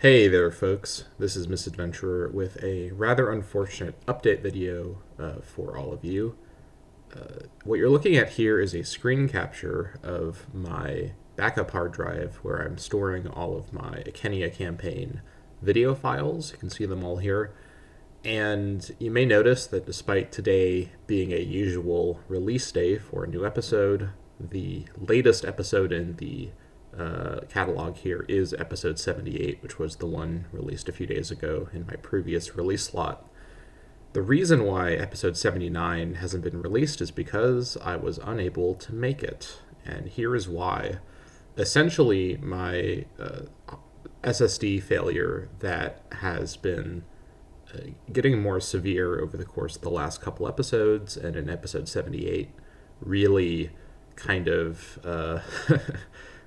Hey there, folks. This is Misadventurer with a rather unfortunate update video for all of you. What you're looking at here is a screen capture of my backup hard drive where I'm storing all of my Icenia campaign video files. You can see them all here. And you may notice that despite today being a usual release day for a new episode, the latest episode in the catalog here is episode 78, which was the one released a few days ago in my previous release slot. The reason why episode 79 hasn't been released is because I was unable to make it. And here is why. Essentially, my SSD failure that has been getting more severe over the course of the last couple episodes, and in episode 78 really kind of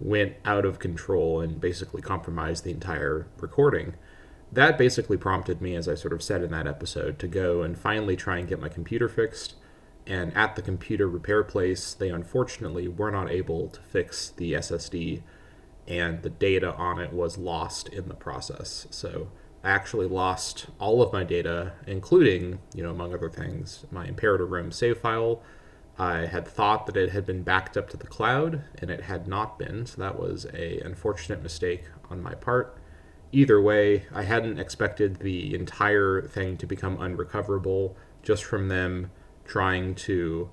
went out of control and basically compromised the entire recording. That basically prompted me, as I sort of said in that episode, to go and finally try and get my computer fixed. And at the computer repair place, they unfortunately were not able to fix the SSD, and the data on it was lost in the process. So I actually lost all of my data, including, among other things, my Imperator Room save file. I had thought that it had been backed up to the cloud, and it had not been, so that was a unfortunate mistake on my part. Either way, I hadn't expected the entire thing to become unrecoverable just from them trying to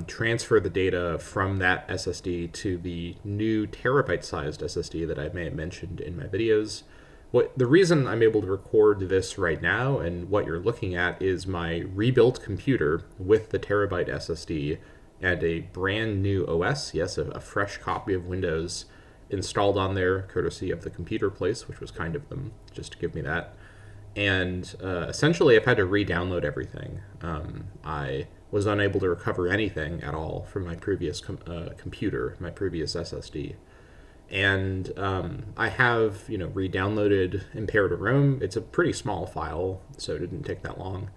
transfer the data from that SSD to the new terabyte-sized SSD that I may have mentioned in my videos. The reason I'm able to record this right now and what you're looking at is my rebuilt computer with the terabyte SSD and a brand new OS, yes, a fresh copy of Windows installed on there, courtesy of the computer place, which was kind of them just to give me that. And essentially, I've had to re-download everything. I was unable to recover anything at all from my previous computer, my previous SSD. And I have, re-downloaded Imperator Rome. It's a pretty small file, so it didn't take that long.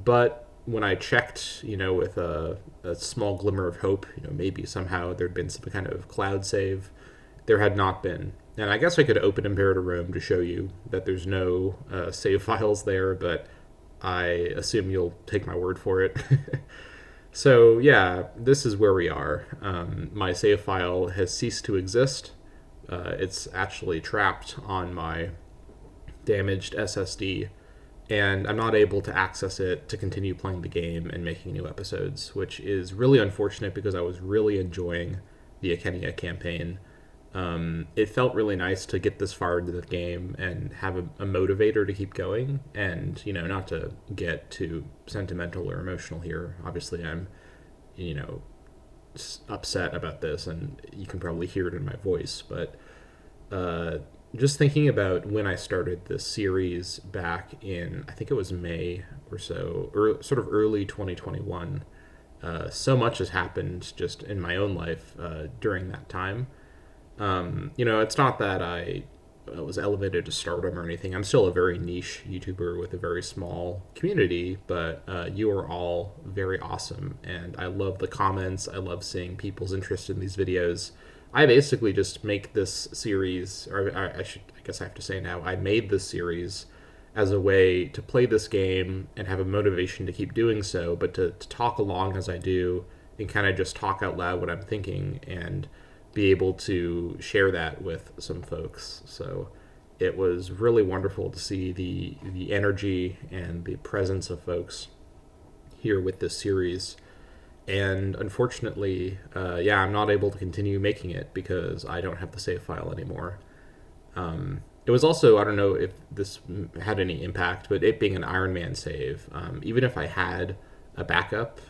But when I checked, with a small glimmer of hope, maybe somehow there'd been some kind of cloud save, there had not been. And I guess I could open Imperator Rome to show you that there's no save files there, but I assume you'll take my word for it. So yeah, this is where we are. My save file has ceased to exist. It's actually trapped on my damaged SSD, and I'm not able to access it to continue playing the game and making new episodes, which is really unfortunate because I was really enjoying the Icenia campaign. It felt really nice to get this far into the game and have a motivator to keep going, and not to get too sentimental or emotional here. Obviously, I'm upset about this, and you can probably hear it in my voice, but just thinking about when I started this series back in, I think it was May or so, or sort of early 2021, so much has happened just in my own life during that time. It's not that I was elevated to stardom or anything. I'm still a very niche YouTuber with a very small community, but you are all very awesome, and I love the comments. I love seeing people's interest in these videos. I basically just make this series, or I guess I have to say now, I made this series as a way to play this game and have a motivation to keep doing so, but to talk along as I do and kind of just talk out loud what I'm thinking and be able to share that with some folks. So it was really wonderful to see the energy and the presence of folks here with this series. And unfortunately, I'm not able to continue making it because I don't have the save file anymore. It was also, I don't know if this had any impact, but it being an Iron Man save, even if I had a backup,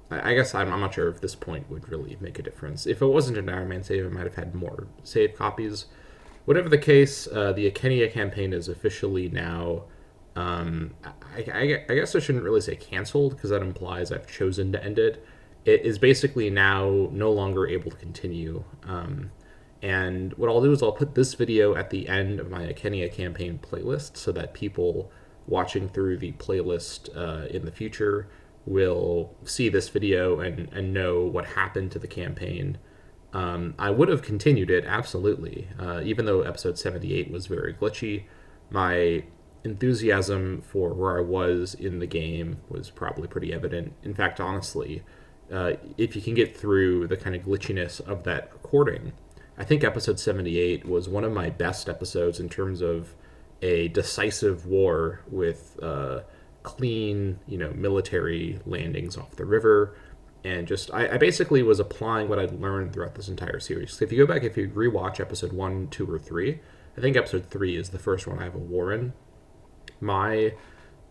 I guess I'm not sure if this point would really make a difference. If it wasn't an Iron Man save, I might have had more save copies. Whatever the case, the Icenia campaign is officially now. I guess I shouldn't really say canceled because that implies I've chosen to end it. It is basically now no longer able to continue. And what I'll do is I'll put this video at the end of my Icenia campaign playlist so that people watching through the playlist in the future will see this video and know what happened to the campaign I would have continued it, absolutely. Even though episode 78 was very glitchy, my enthusiasm for where I was in the game was probably pretty evident. In fact, honestly, if you can get through the kind of glitchiness of that recording, I think episode 78 was one of my best episodes in terms of a decisive war with clean, military landings off the river. And just, I basically was applying what I'd learned throughout this entire series. So if you go back, if you rewatch episode 1, 2, or 3, I think episode 3 is the first one I have a war in. My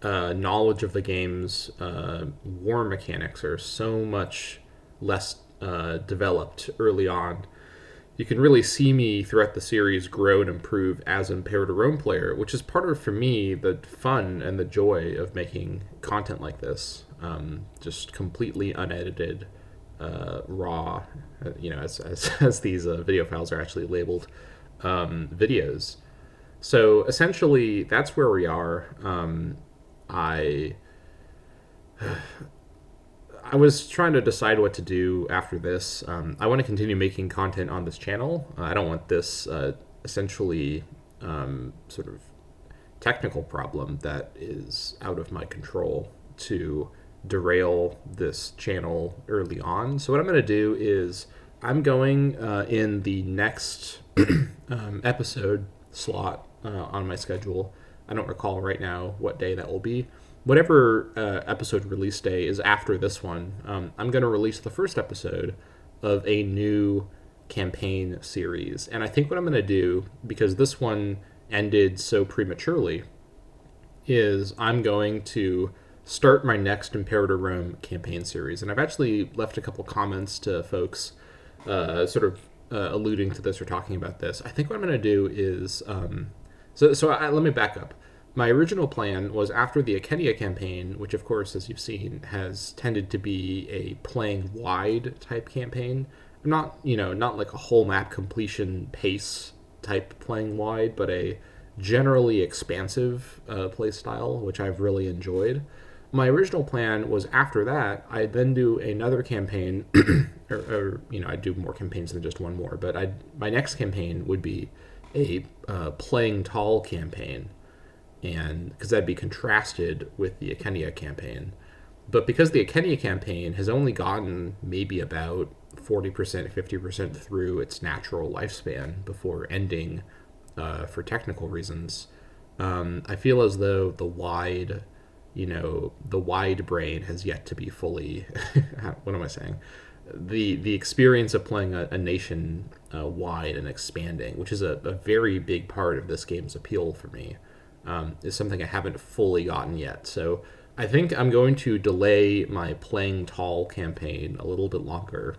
knowledge of the game's war mechanics are so much less developed early on. You can really see me throughout the series grow and improve as an Imperator Rome player, which is part of, for me, the fun and the joy of making content like this. Just completely unedited, raw, as these video files are actually labeled, videos. So essentially, that's where we are. I I was trying to decide what to do after this. I want to continue making content on this channel. I don't want this essentially sort of technical problem that is out of my control to derail this channel early on. So what I'm going to do is I'm going in the next episode slot on my schedule. I don't recall right now what day that will be. Whatever episode release day is after this one, I'm going to release the first episode of a new campaign series. And I think what I'm going to do, because this one ended so prematurely, is I'm going to start my next Imperator Rome campaign series. And I've actually left a couple comments to folks alluding to this or talking about this. I think what I'm going to do is... let me back up. My original plan was after the Icenia campaign, which of course, as you've seen, has tended to be a playing wide type campaign. I'm not like a whole map completion pace type playing wide, but a generally expansive play style, which I've really enjoyed. My original plan was after that, I'd then do another campaign, I'd do more campaigns than just one more, but my next campaign would be a playing tall campaign, and because that'd be contrasted with the Icenia campaign. But because the Icenia campaign has only gotten maybe about 40%, 50% through its natural lifespan before ending for technical reasons, I feel as though the wide brain has yet to be fully, what am I saying? The experience of playing a nation wide and expanding, which is a very big part of this game's appeal for me, is something I haven't fully gotten yet. So I think I'm going to delay my playing tall campaign a little bit longer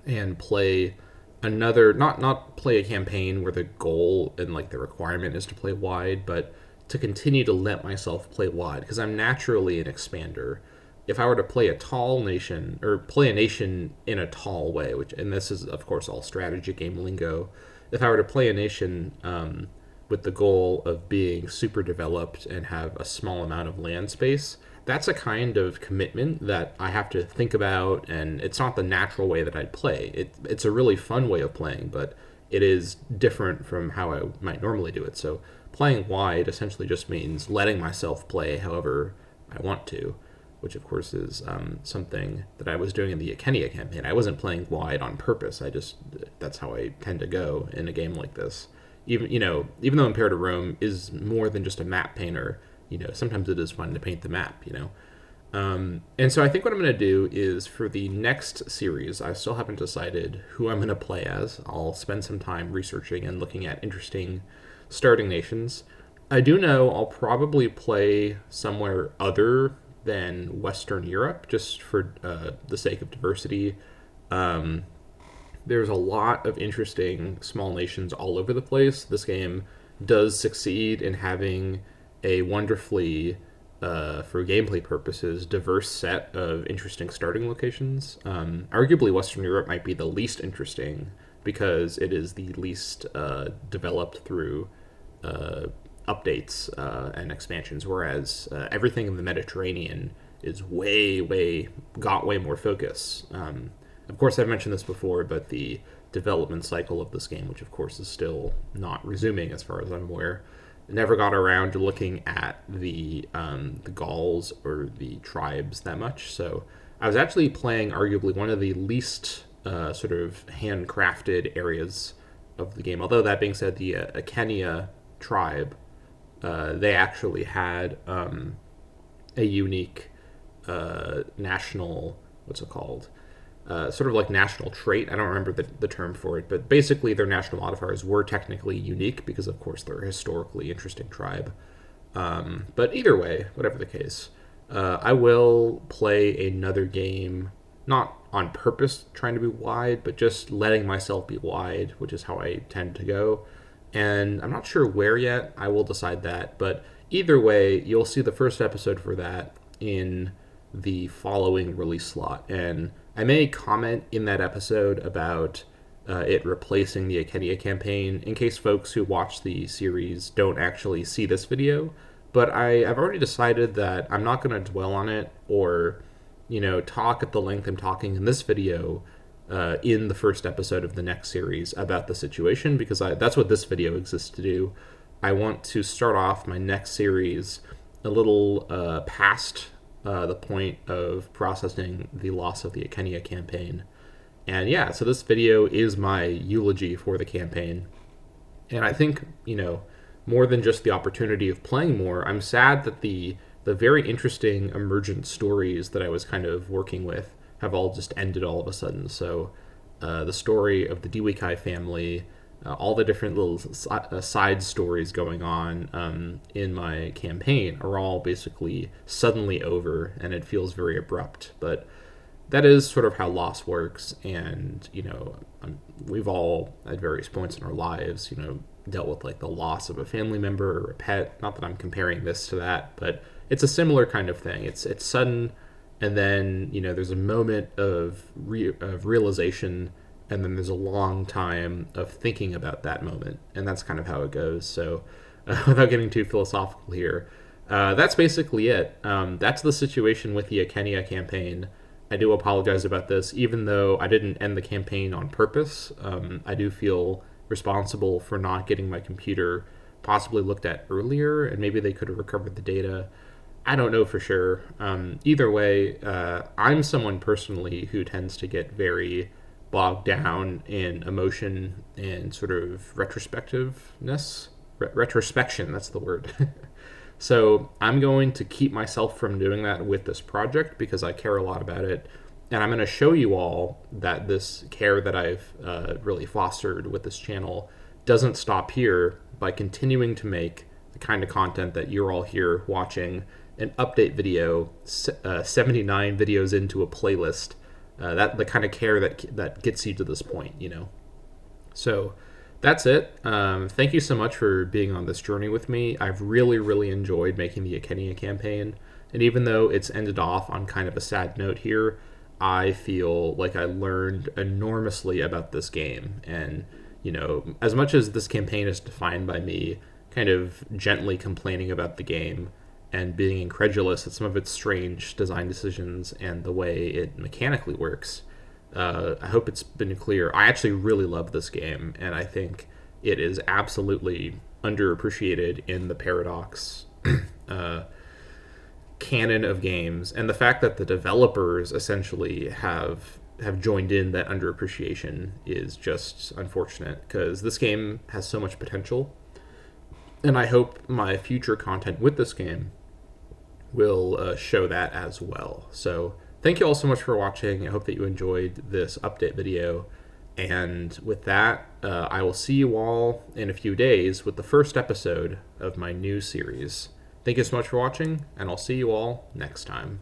and play another, not play a campaign where the goal and like the requirement is to play wide, but to continue to let myself play wide, because I'm naturally an expander. If I were to play a tall nation, or play a nation in a tall way, and this is of course all strategy game lingo, if I were to play a nation with the goal of being super developed and have a small amount of land space, that's a kind of commitment that I have to think about, and it's not the natural way that I'd play. It's a really fun way of playing, but it is different from how I might normally do it. So playing wide essentially just means letting myself play however I want to, which of course is something that I was doing in the Icenia campaign. I wasn't playing wide on purpose. That's how I tend to go in a game like this. Even though Imperator Rome is more than just a map painter, sometimes it is fun to paint the map, And so I think what I'm going to do is, for the next series, I still haven't decided who I'm going to play as. I'll spend some time researching and looking at interesting starting nations. I do know I'll probably play somewhere other than Western Europe, just for the sake of diversity. There's a lot of interesting small nations all over the place. This game does succeed in having a wonderfully, for gameplay purposes, diverse set of interesting starting locations. Arguably, Western Europe might be the least interesting because it is the least developed through updates and expansions, whereas everything in the Mediterranean is got way more focus. Of course, I've mentioned this before, but the development cycle of this game, which of course is still not resuming as far as I'm aware, never got around to looking at the Gauls or the tribes that much. So I was actually playing arguably one of the least sort of handcrafted areas of the game. Although that being said, the Icenia tribe, they actually had a unique national, what's it called? Sort of like national trait. I don't remember the term for it, but basically their national modifiers were technically unique because, of course, they're a historically interesting tribe. But either way, whatever the case, I will play another game, not on purpose trying to be wide, but just letting myself be wide, which is how I tend to go. And I'm not sure where yet. I will decide that. But either way, you'll see the first episode for that in the following release slot. And I may comment in that episode about it replacing the Icenia campaign in case folks who watch the series don't actually see this video. But I've already decided that I'm not going to dwell on it or, talk at the length I'm talking in this video in the first episode of the next series about the situation, because that's what this video exists to do. I want to start off my next series a little past the point of processing the loss of the Icenia campaign. And yeah, so this video is my eulogy for the campaign. And I think, more than just the opportunity of playing more, I'm sad that the very interesting emergent stories that I was kind of working with have all just ended all of a sudden. So the story of the Diwikai family, all the different little side stories going on in my campaign are all basically suddenly over, and it feels very abrupt. But that is sort of how loss works, and we've all at various points in our lives, dealt with like the loss of a family member or a pet. Not that I'm comparing this to that, but it's a similar kind of thing. It's sudden, and then there's a moment of realization, and then there's a long time of thinking about that moment, and that's kind of how it goes. So without getting too philosophical here, that's basically it. That's the situation with the Icenia campaign. I do apologize about this, even though I didn't end the campaign on purpose. I do feel responsible for not getting my computer possibly looked at earlier, and maybe they could have recovered the data. I don't know for sure. Either way, I'm someone personally who tends to get very bogged down in emotion and sort of retrospectiveness. Retrospection, that's the word. So I'm going to keep myself from doing that with this project because I care a lot about it. And I'm going to show you all that this care that I've really fostered with this channel doesn't stop here by continuing to make the kind of content that you're all here watching, an update video, 79 videos into a playlist, that the kind of care that gets you to this point, So that's it. Thank you so much for being on this journey with me. I've really, really enjoyed making the Icenia campaign, and even though it's ended off on kind of a sad note here, I feel like I learned enormously about this game. And, as much as this campaign is defined by me kind of gently complaining about the game and being incredulous at some of its strange design decisions and the way it mechanically works, I hope it's been clear. I actually really love this game, and I think it is absolutely underappreciated in the Paradox canon of games. And the fact that the developers essentially have joined in that underappreciation is just unfortunate, because this game has so much potential. And I hope my future content with this game will show that as well. So thank you all so much for watching. I hope that you enjoyed this update video. And with that, I will see you all in a few days with the first episode of my new series. Thank you so much for watching, and I'll see you all next time.